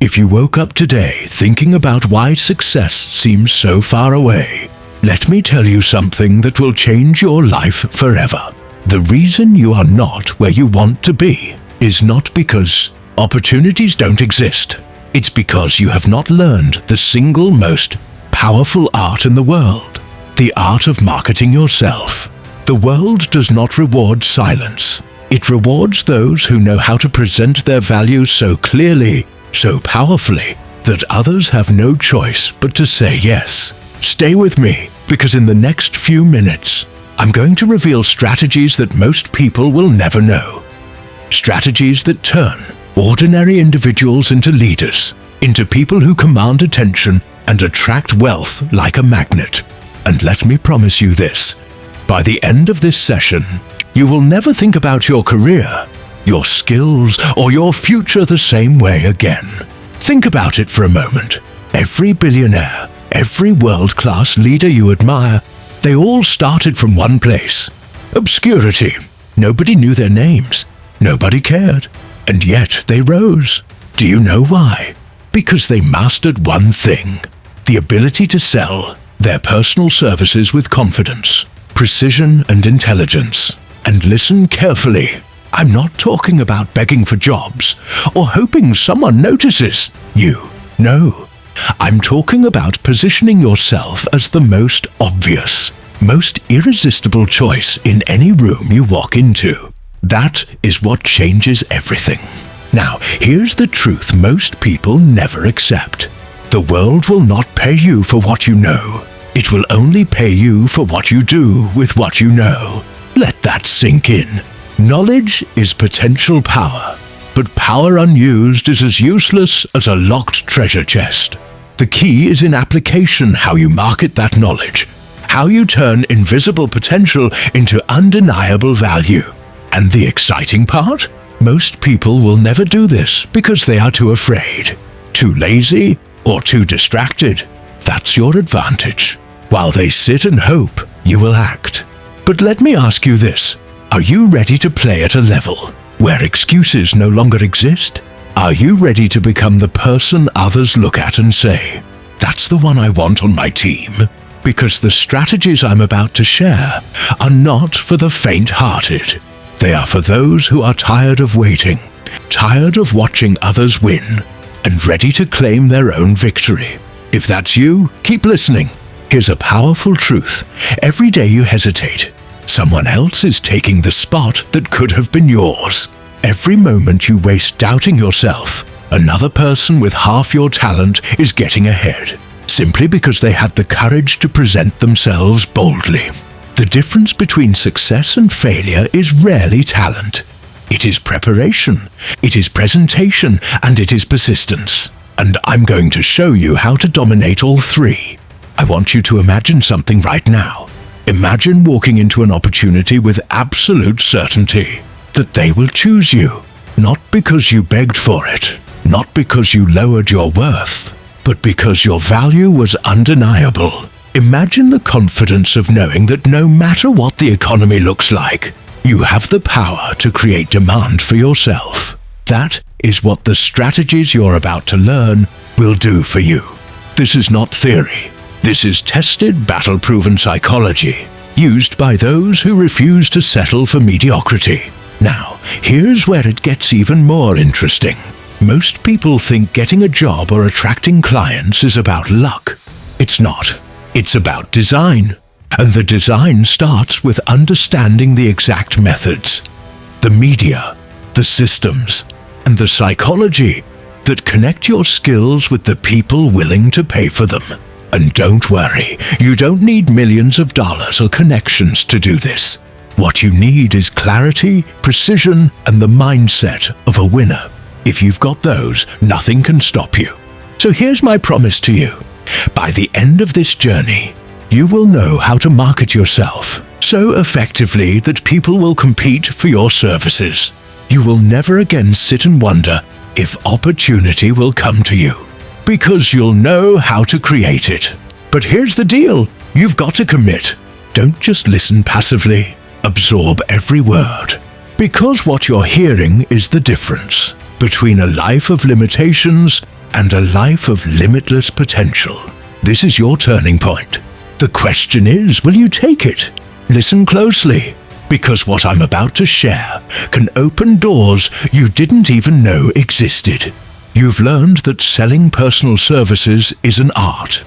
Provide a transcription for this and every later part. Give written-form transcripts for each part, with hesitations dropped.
If you woke up today thinking about why success seems so far away, let me tell you something that will change your life forever. The reason you are not where you want to be is not because opportunities don't exist. It's because you have not learned the single most powerful art in the world, the art of marketing yourself. The world does not reward silence. It rewards those who know how to present their values so clearly, so powerfully, that others have no choice but to say yes. Stay with me, because in the next few minutes, I'm going to reveal strategies that most people will never know. Strategies that turn ordinary individuals into leaders, into people who command attention and attract wealth like a magnet. And let me promise you this, by the end of this session, you will never think about your career, your skills, or your future the same way again. Think about it for a moment. Every billionaire, every world-class leader you admire, they all started from one place. Obscurity. Nobody knew their names. Nobody cared. And yet they rose. Do you know why? Because they mastered one thing: the ability to sell their personal services with confidence, precision, and intelligence. And listen carefully. I'm not talking about begging for jobs or hoping someone notices you. No. I'm talking about positioning yourself as the most obvious, most irresistible choice in any room you walk into. That is what changes everything. Now, here's the truth most people never accept. The world will not pay you for what you know. It will only pay you for what you do with what you know. Let that sink in. Knowledge is potential power, but power unused is as useless as a locked treasure chest. The key is in application, how you market that knowledge, how you turn invisible potential into undeniable value. And the exciting part? Most people will never do this because they are too afraid, too lazy, or too distracted. That's your advantage. While they sit and hope, you will act. But let me ask you this. Are you ready to play at a level where excuses no longer exist? Are you ready to become the person others look at and say, "That's the one I want on my team"? Because the strategies I'm about to share are not for the faint-hearted. They are for those who are tired of waiting, tired of watching others win, and ready to claim their own victory. If that's you, keep listening. Here's a powerful truth. Every day you hesitate, someone else is taking the spot that could have been yours. Every moment you waste doubting yourself, another person with half your talent is getting ahead, simply because they had the courage to present themselves boldly. The difference between success and failure is rarely talent. It is preparation, it is presentation, and it is persistence. And I'm going to show you how to dominate all three. I want you to imagine something right now. Imagine walking into an opportunity with absolute certainty that they will choose you, not because you begged for it, not because you lowered your worth, but because your value was undeniable. Imagine the confidence of knowing that no matter what the economy looks like, you have the power to create demand for yourself. That is what the strategies you're about to learn will do for you. This is not theory. This is tested, battle-proven psychology, used by those who refuse to settle for mediocrity. Now, here's where it gets even more interesting. Most people think getting a job or attracting clients is about luck. It's not. It's about design. And the design starts with understanding the exact methods, the media, the systems, and the psychology that connect your skills with the people willing to pay for them. And don't worry, you don't need millions of dollars or connections to do this. What you need is clarity, precision, and the mindset of a winner. If you've got those, nothing can stop you. So here's my promise to you. By the end of this journey, you will know how to market yourself so effectively that people will compete for your services. You will never again sit and wonder if opportunity will come to you, because you'll know how to create it. But here's the deal. You've got to commit. Don't just listen passively. Absorb every word. Because what you're hearing is the difference between a life of limitations and a life of limitless potential. This is your turning point. The question is, will you take it? Listen closely, because what I'm about to share can open doors you didn't even know existed. You've learned that selling personal services is an art.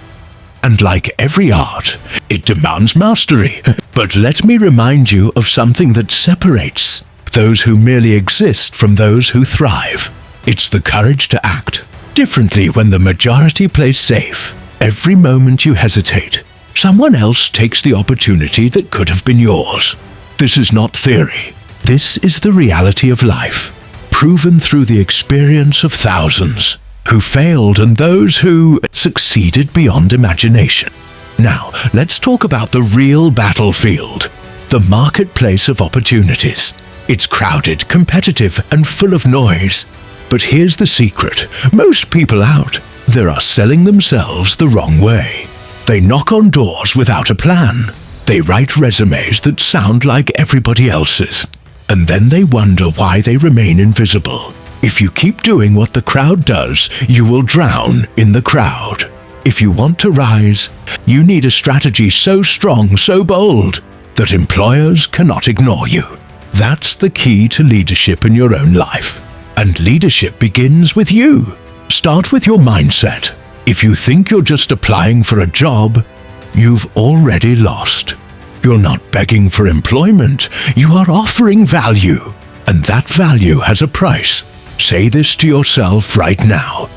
And like every art, it demands mastery. But let me remind you of something that separates those who merely exist from those who thrive. It's the courage to act differently when the majority plays safe. Every moment you hesitate, someone else takes the opportunity that could have been yours. This is not theory. This is the reality of life, proven through the experience of thousands who failed and those who succeeded beyond imagination. Now, let's talk about the real battlefield, the marketplace of opportunities. It's crowded, competitive, and full of noise. But here's the secret. Most people out there are selling themselves the wrong way. They knock on doors without a plan. They write resumes that sound like everybody else's. And then they wonder why they remain invisible. If you keep doing what the crowd does, you will drown in the crowd. If you want to rise, you need a strategy so strong, so bold, that employers cannot ignore you. That's the key to leadership in your own life. And leadership begins with you. Start with your mindset. If you think you're just applying for a job, you've already lost. You're not begging for employment, you are offering value. And that value has a price. Say this to yourself right now.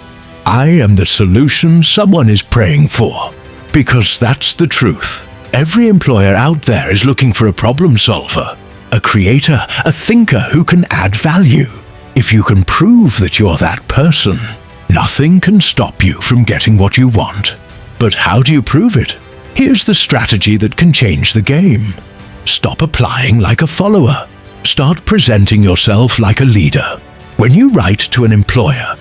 I am the solution someone is praying for. Because that's the truth. Every employer out there is looking for a problem solver, a creator, a thinker who can add value. If you can prove that you're that person, nothing can stop you from getting what you want. But how do you prove it? Here's the strategy that can change the game. Stop applying like a follower. Start presenting yourself like a leader. When you write to an employer,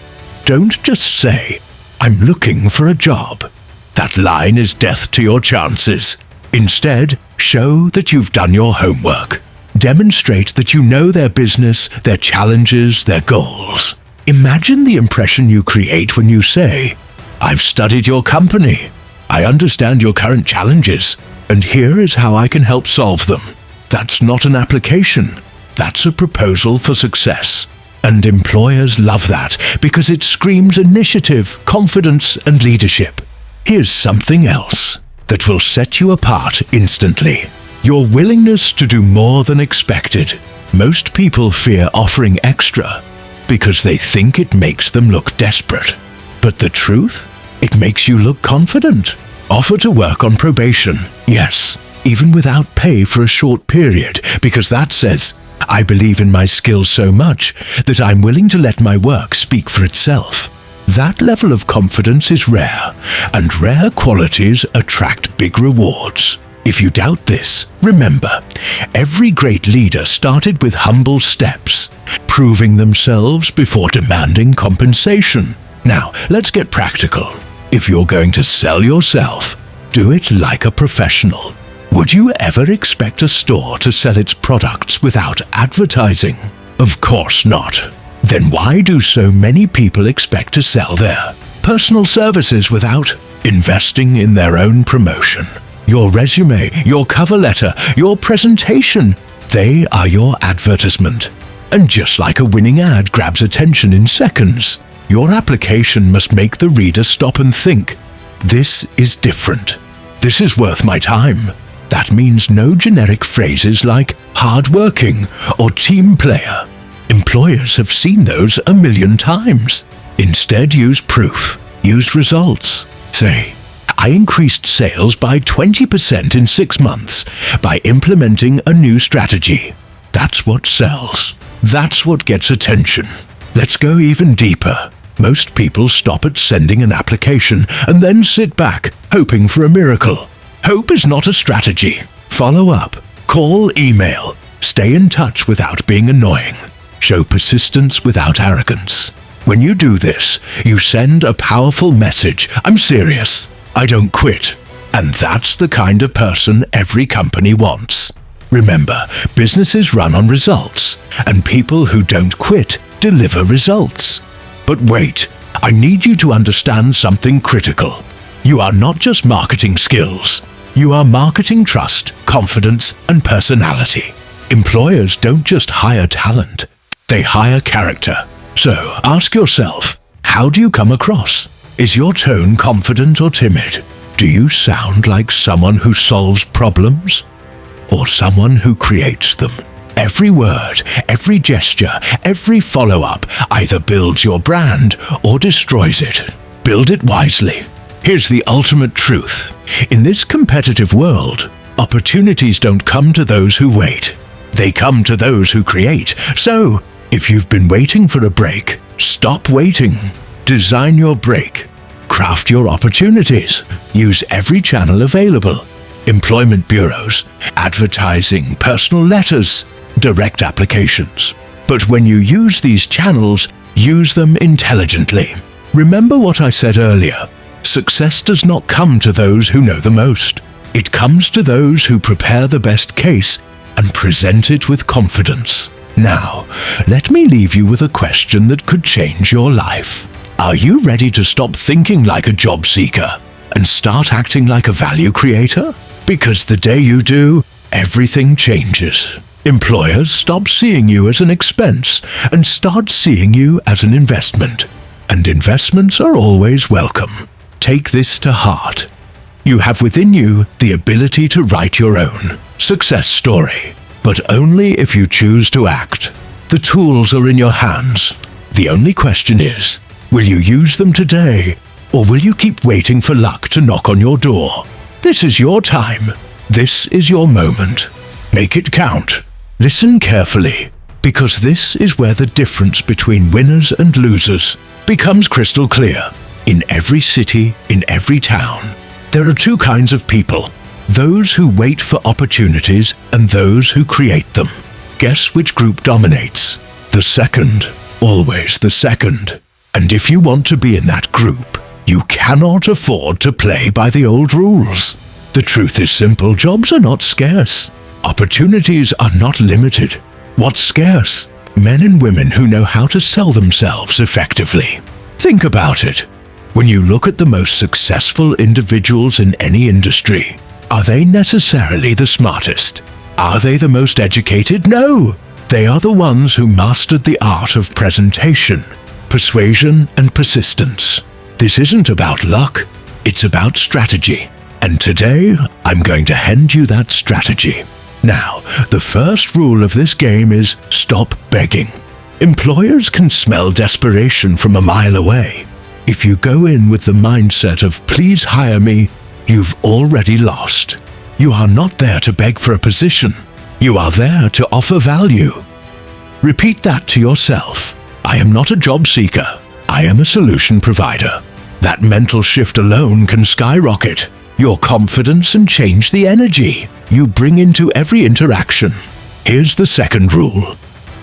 don't just say, "I'm looking for a job." That line is death to your chances. Instead, show that you've done your homework. Demonstrate that you know their business, their challenges, their goals. Imagine the impression you create when you say, "I've studied your company. I understand your current challenges, and here is how I can help solve them." That's not an application. That's a proposal for success. And employers love that because it screams initiative, confidence, and leadership. Here's something else that will set you apart instantly. Your willingness to do more than expected. Most people fear offering extra because they think it makes them look desperate. But the truth? It makes you look confident. Offer to work on probation, yes, even without pay for a short period, because that says, "I believe in my skills so much that I'm willing to let my work speak for itself." That level of confidence is rare, and rare qualities attract big rewards. If you doubt this, remember, every great leader started with humble steps, proving themselves before demanding compensation. Now, let's get practical. If you're going to sell yourself, do it like a professional. Would you ever expect a store to sell its products without advertising? Of course not. Then why do so many people expect to sell their personal services without investing in their own promotion? Your resume, your cover letter, your presentation, they are your advertisement. And just like a winning ad grabs attention in seconds, your application must make the reader stop and think, "This is different. This is worth my time." That means no generic phrases like hardworking or team player. Employers have seen those a million times. Instead, use proof. Use results. Say, "I increased sales by 20% in 6 months by implementing a new strategy." That's what sells. That's what gets attention. Let's go even deeper. Most people stop at sending an application and then sit back, hoping for a miracle. Hope is not a strategy. Follow up. Call, email. Stay in touch without being annoying. Show persistence without arrogance. When you do this, you send a powerful message. "I'm serious. I don't quit." And that's the kind of person every company wants. Remember, businesses run on results, and people who don't quit deliver results. But wait, I need you to understand something critical. You are not just marketing skills. You are marketing trust, confidence, and personality. Employers don't just hire talent, they hire character. So ask yourself, how do you come across? Is your tone confident or timid? Do you sound like someone who solves problems or someone who creates them? Every word, every gesture, every follow-up either builds your brand or destroys it. Build it wisely. Here's the ultimate truth. In this competitive world, opportunities don't come to those who wait. They come to those who create. So, if you've been waiting for a break, stop waiting. Design your break. Craft your opportunities. Use every channel available. Employment bureaus, advertising, personal letters, direct applications. But when you use these channels, use them intelligently. Remember what I said earlier. Success does not come to those who know the most. It comes to those who prepare the best case and present it with confidence. Now, let me leave you with a question that could change your life. Are you ready to stop thinking like a job seeker and start acting like a value creator? Because the day you do, everything changes. Employers stop seeing you as an expense and start seeing you as an investment. And investments are always welcome. Take this to heart. You have within you the ability to write your own success story, but only if you choose to act. The tools are in your hands. The only question is, will you use them today, or will you keep waiting for luck to knock on your door? This is your time. This is your moment. Make it count. Listen carefully, because this is where the difference between winners and losers becomes crystal clear. In every city, in every town, there are two kinds of people. Those who wait for opportunities and those who create them. Guess which group dominates? The second. Always the second. And if you want to be in that group, you cannot afford to play by the old rules. The truth is simple. Jobs are not scarce. Opportunities are not limited. What's scarce? Men and women who know how to sell themselves effectively. Think about it. When you look at the most successful individuals in any industry, are they necessarily the smartest? Are they the most educated? No! They are the ones who mastered the art of presentation, persuasion, and persistence. This isn't about luck, it's about strategy. And today, I'm going to hand you that strategy. Now, the first rule of this game is stop begging. Employers can smell desperation from a mile away. If you go in with the mindset of please hire me, you've already lost. You are not there to beg for a position. You are there to offer value. Repeat that to yourself. I am not a job seeker. I am a solution provider. That mental shift alone can skyrocket your confidence and change the energy you bring into every interaction. Here's the second rule.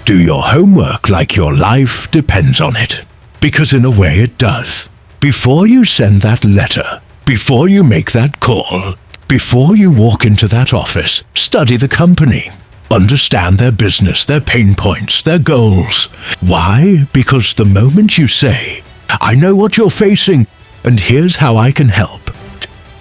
Do your homework like your life depends on it. Because in a way it does. Before you send that letter, before you make that call, before you walk into that office, study the company. Understand their business, their pain points, their goals. Why? Because the moment you say, I know what you're facing, and here's how I can help,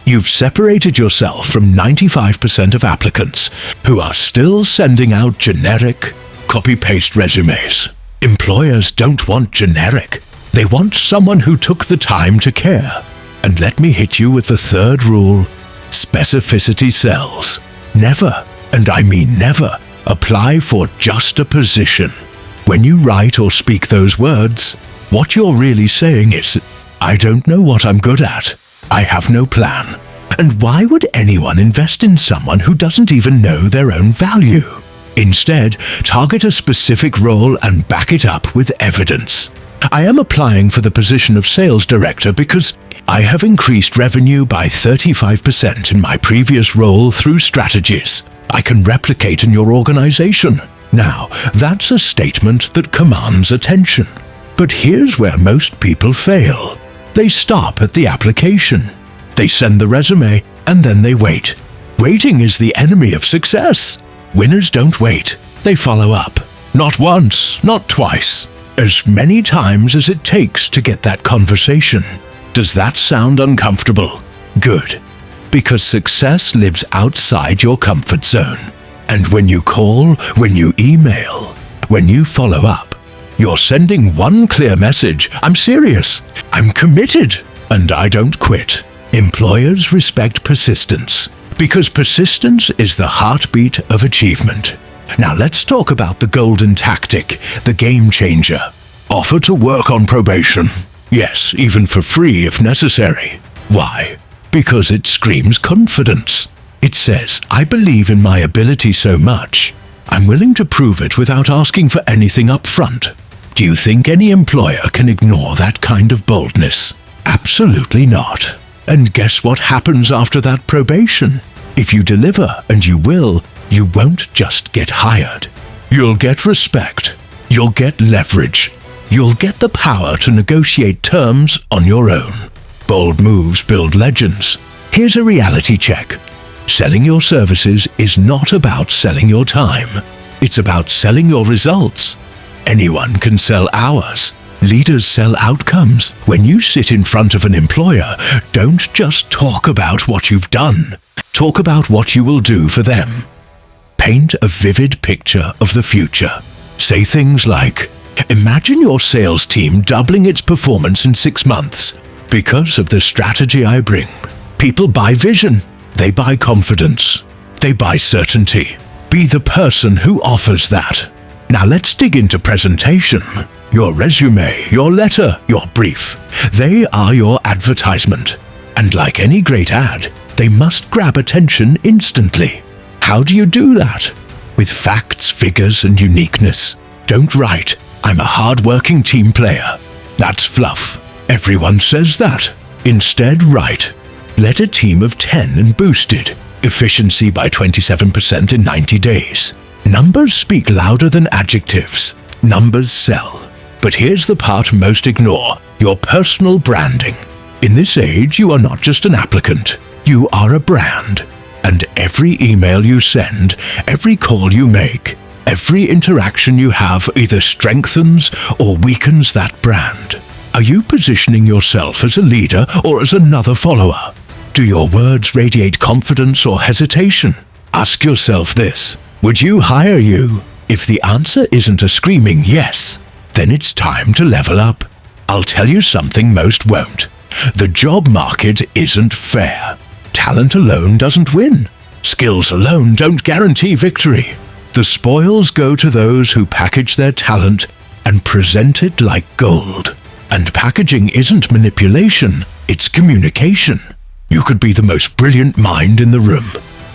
you've separated yourself from 95% of applicants who are still sending out generic, copy-paste resumes. Employers don't want generic. They want someone who took the time to care. And let me hit you with the third rule. Specificity sells. Never, and I mean never, apply for just a position. When you write or speak those words, what you're really saying is, I don't know what I'm good at. I have no plan. And why would anyone invest in someone who doesn't even know their own value? Instead, target a specific role and back it up with evidence. I am applying for the position of sales director because I have increased revenue by 35% in my previous role through strategies I can replicate in your organization. Now, that's a statement that commands attention. But here's where most people fail. They stop at the application. They send the resume and then they wait. Waiting is the enemy of success. Winners don't wait. They follow up. Not once, not twice, as many times as it takes to get that conversation. Does that sound uncomfortable? Good. Because success lives outside your comfort zone. And when you call, when you email, when you follow up, you're sending one clear message: I'm serious, I'm committed, and I don't quit. Employers respect persistence, because persistence is the heartbeat of achievement. Now let's talk about the golden tactic, the game changer. Offer to work on probation. Yes, even for free if necessary. Why? Because it screams confidence. It says, I believe in my ability so much, I'm willing to prove it without asking for anything up front. Do you think any employer can ignore that kind of boldness? Absolutely not. And guess what happens after that probation? If you deliver, and you will, you won't just get hired. You'll get respect. You'll get leverage. You'll get the power to negotiate terms on your own. Bold moves build legends. Here's a reality check. Selling your services is not about selling your time. It's about selling your results. Anyone can sell hours. Leaders sell outcomes. When you sit in front of an employer, don't just talk about what you've done. Talk about what you will do for them. Paint a vivid picture of the future. Say things like, imagine your sales team doubling its performance in 6 months. Because of the strategy I bring. People buy vision. They buy confidence. They buy certainty. Be the person who offers that. Now let's dig into presentation. Your resume, your letter, your brief. They are your advertisement. And like any great ad, they must grab attention instantly. How do you do that? With facts, figures, and uniqueness. Don't write, I'm a hard-working team player. That's fluff. Everyone says that. Instead, write, led a team of 10 and boosted efficiency by 27% in 90 days. Numbers speak louder than adjectives. Numbers sell. But here's the part most ignore, your personal branding. In this age, you are not just an applicant. You are a brand. And every email you send, every call you make, every interaction you have either strengthens or weakens that brand. Are you positioning yourself as a leader or as another follower? Do your words radiate confidence or hesitation? Ask yourself this. Would you hire you? If the answer isn't a screaming yes, then it's time to level up. I'll tell you something most won't. The job market isn't fair. Talent alone doesn't win. Skills alone don't guarantee victory. The spoils go to those who package their talent and present it like gold. And packaging isn't manipulation, it's communication. You could be the most brilliant mind in the room,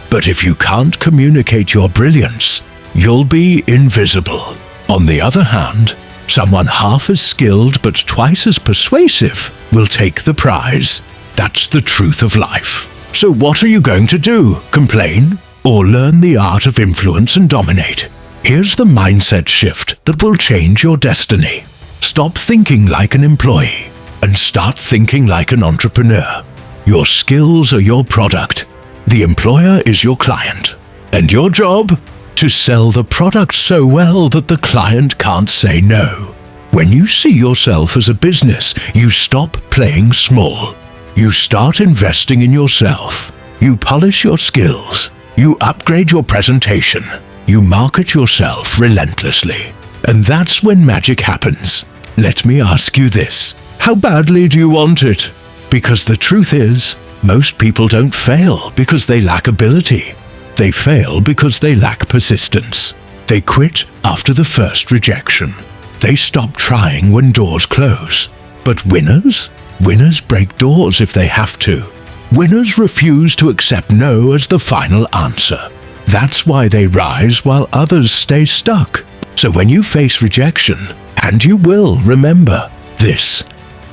but if you can't communicate your brilliance, you'll be invisible. On the other hand, someone half as skilled but twice as persuasive will take the prize. That's the truth of life. So what are you going to do? Complain? Or learn the art of influence and dominate? Here's the mindset shift that will change your destiny. Stop thinking like an employee and start thinking like an entrepreneur. Your skills are your product. The employer is your client. And your job? To sell the product so well that the client can't say no. When you see yourself as a business, you stop playing small. You start investing in yourself. You polish your skills. You upgrade your presentation. You market yourself relentlessly. And that's when magic happens. Let me ask you this. How badly do you want it? Because the truth is, most people don't fail because they lack ability. They fail because they lack persistence. They quit after the first rejection. They stop trying when doors close. But winners? Winners break doors if they have to. Winners refuse to accept no as the final answer. That's why they rise while others stay stuck. So when you face rejection, and you will, remember this: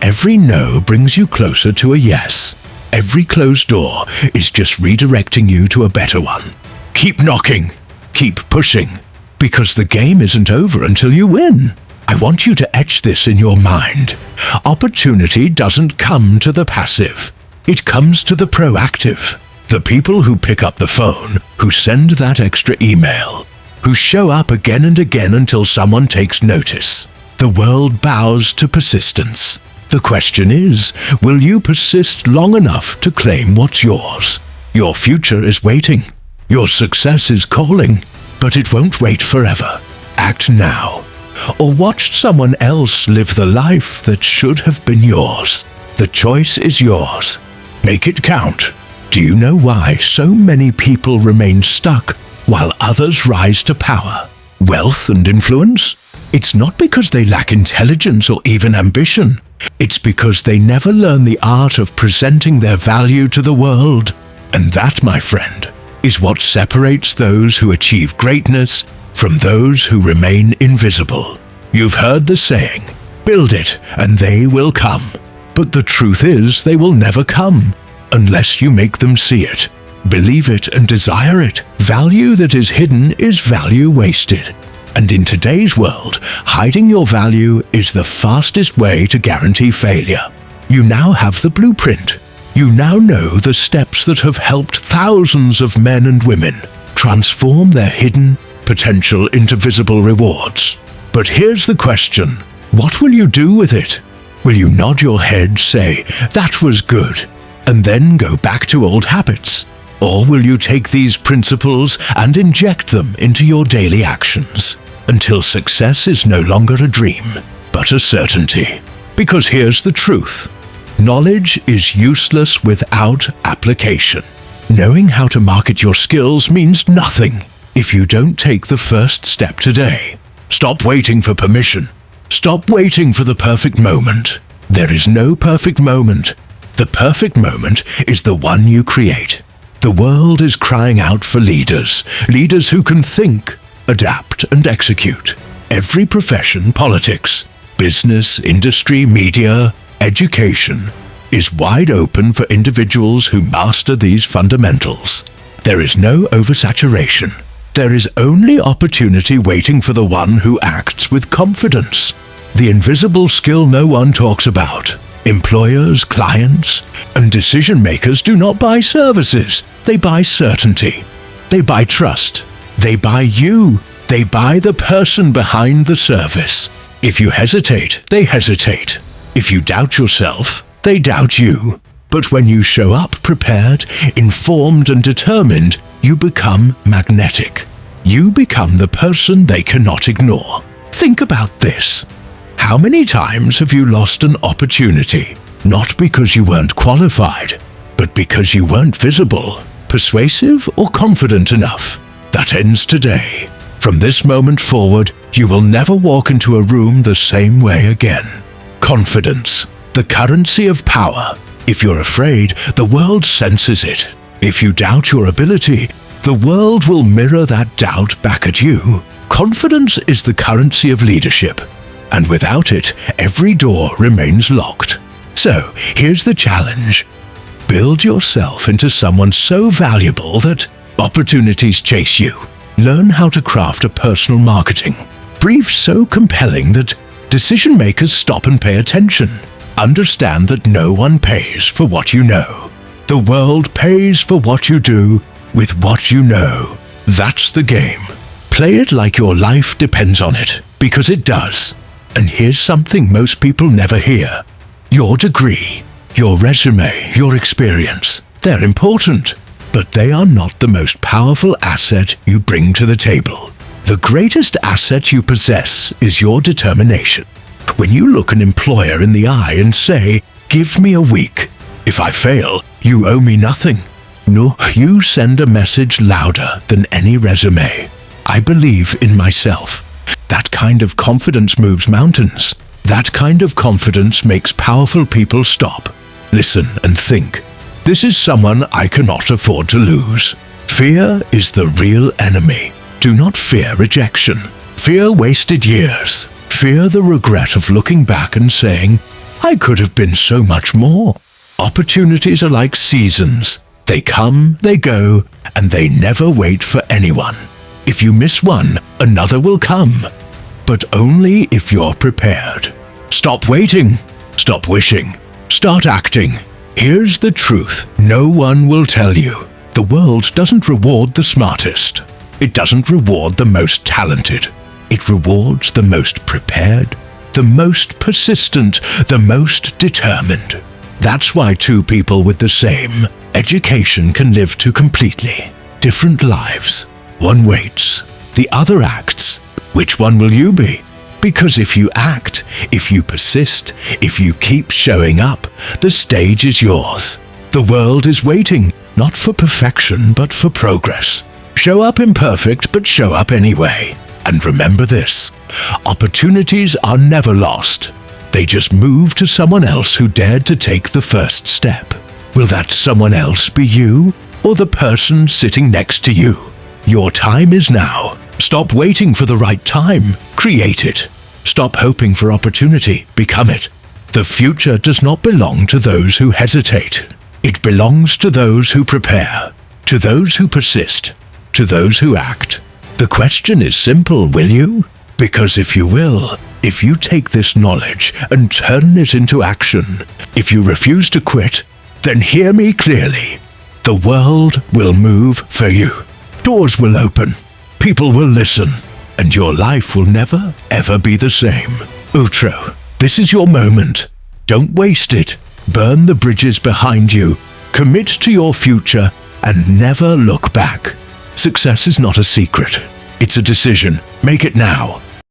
every no brings you closer to a yes. Every closed door is just redirecting you to a better one. Keep knocking. Keep pushing. Because the game isn't over until you win. I want you to etch this in your mind. Opportunity doesn't come to the passive. It comes to the proactive. The people who pick up the phone, who send that extra email, who show up again and again until someone takes notice. The world bows to persistence. The question is, will you persist long enough to claim what's yours? Your future is waiting. Your success is calling, but it won't wait forever. Act now, or watch someone else live the life that should have been yours. The choice is yours. Make it count. Do you know why so many people remain stuck while others rise to power, wealth, and influence? It's not because they lack intelligence or even ambition. It's because they never learn the art of presenting their value to the world. And that, my friend, is what separates those who achieve greatness from those who remain invisible. You've heard the saying, build it and they will come. But the truth is, they will never come unless you make them see it, believe it, and desire it. Value that is hidden is value wasted. And in today's world, hiding your value is the fastest way to guarantee failure. You now have the blueprint. You now know the steps that have helped thousands of men and women transform their hidden potential into visible rewards. But here's the question: what will you do with it? Will you nod your head, say, "That was good," and then go back to old habits? Or will you take these principles and inject them into your daily actions until success is no longer a dream, but a certainty? Because here's the truth. Knowledge is useless without application. Knowing how to market your skills means nothing if you don't take the first step today. Stop waiting for permission. Stop waiting for the perfect moment. There is no perfect moment. The perfect moment is the one you create. The world is crying out for leaders, leaders who can think, adapt, and execute. Every profession, politics, business, industry, media, education, is wide open for individuals who master these fundamentals. There is no oversaturation. There is only opportunity waiting for the one who acts with confidence. The invisible skill no one talks about. Employers, clients, and decision makers do not buy services. They buy certainty. They buy trust. They buy you. They buy the person behind the service. If you hesitate, they hesitate. If you doubt yourself, they doubt you. But when you show up prepared, informed, and determined, you become magnetic. You become the person they cannot ignore. Think about this. How many times have you lost an opportunity, not because you weren't qualified, but because you weren't visible, persuasive, or confident enough? That ends today. From this moment forward, you will never walk into a room the same way again. Confidence, the currency of power. If you're afraid, the world senses it. If you doubt your ability, the world will mirror that doubt back at you. Confidence is the currency of leadership, and without it, every door remains locked. So, here's the challenge. Build yourself into someone so valuable that opportunities chase you. Learn how to craft a personal marketing brief so compelling that decision makers stop and pay attention. Understand that no one pays for what you know. The world pays for what you do with what you know. That's the game. Play it like your life depends on it, because it does. And here's something most people never hear. Your degree, your resume, your experience, they're important, but they are not the most powerful asset you bring to the table. The greatest asset you possess is your determination. When you look an employer in the eye and say, "Give me a week. If I fail, you owe me nothing." No, you send a message louder than any resume. I believe in myself. That kind of confidence moves mountains. That kind of confidence makes powerful people stop, listen, and think. This is someone I cannot afford to lose. Fear is the real enemy. Do not fear rejection. Fear wasted years. Fear the regret of looking back and saying, "I could have been so much more." Opportunities are like seasons. They come, they go, and they never wait for anyone. If you miss one, another will come. But only if you're prepared. Stop waiting. Stop wishing. Start acting. Here's the truth. No one will tell you. The world doesn't reward the smartest. It doesn't reward the most talented. It rewards the most prepared, the most persistent, the most determined. That's why two people with the same education can live two completely different lives. One waits, the other acts. Which one will you be? Because if you act, if you persist, if you keep showing up, the stage is yours. The world is waiting, not for perfection, but for progress. Show up imperfect, but show up anyway. And remember this, opportunities are never lost. They just move to someone else who dared to take the first step. Will that someone else be you, or the person sitting next to you? Your time is now. Stop waiting for the right time. Create it. Stop hoping for opportunity. Become it. The future does not belong to those who hesitate. It belongs to those who prepare, to those who persist, to those who act. The question is simple, will you? Because if you will, if you take this knowledge and turn it into action, if you refuse to quit, then hear me clearly. The world will move for you. Doors will open. People will listen, and your life will never, ever be the same. Outro. This is your moment. Don't waste it. Burn the bridges behind you. Commit to your future and never look back. Success is not a secret. It's a decision. Make it now.